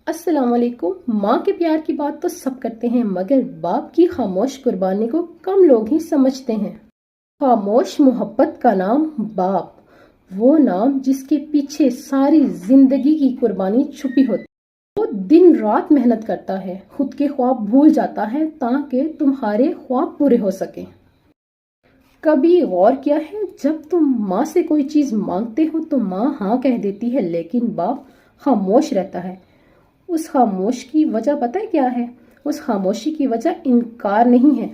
अस्सलाम वालेकुम। माँ के प्यार की बात तो सब करते हैं, मगर बाप की खामोश कुर्बानी को कम लोग ही समझते हैं। खामोश मोहब्बत का नाम बाप, वो नाम जिसके पीछे सारी जिंदगी की कुर्बानी छुपी होती। वो दिन रात मेहनत करता है, खुद के ख्वाब भूल जाता है ताकि तुम्हारे ख्वाब पूरे हो सके। कभी गौर किया है, जब तुम माँ से कोई चीज मांगते हो तो माँ हाँ कह देती है, लेकिन बाप खामोश रहता है। उस खामोश की वजह पता है क्या है? उस खामोशी की वजह इनकार नहीं है,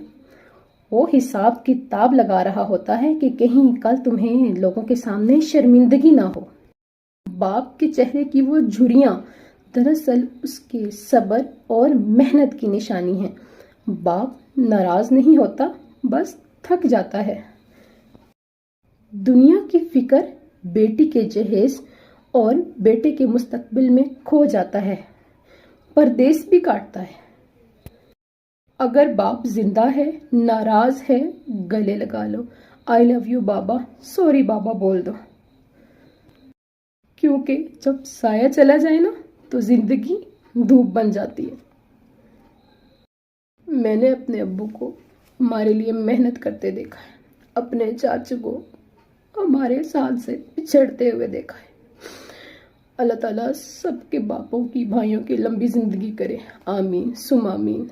वो हिसाब किताब लगा रहा होता है कि कहीं कल तुम्हें लोगों के सामने शर्मिंदगी ना हो। बाप के चेहरे की वो झुर्रियां दरअसल उसके सब्र और मेहनत की निशानी है। बाप नाराज नहीं होता, बस थक जाता है। दुनिया की फिक्र बेटी के जहेज और बेटे के मुस्तकबिल में खो जाता है, परदेस भी काटता है। अगर बाप जिंदा है, नाराज है, गले लगा लो, आई लव यू बाबा, सॉरी बाबा बोल दो। क्योंकि जब साया चला जाए ना, तो जिंदगी धूप बन जाती है। मैंने अपने अब्बू को हमारे लिए मेहनत करते देखा है, अपने चाचू को हमारे साथ से पिछड़ते हुए देखा है। अल्लाह ताला सबके बापों की, भाइयों की लंबी जिंदगी करे, आमीन सुम आमीन।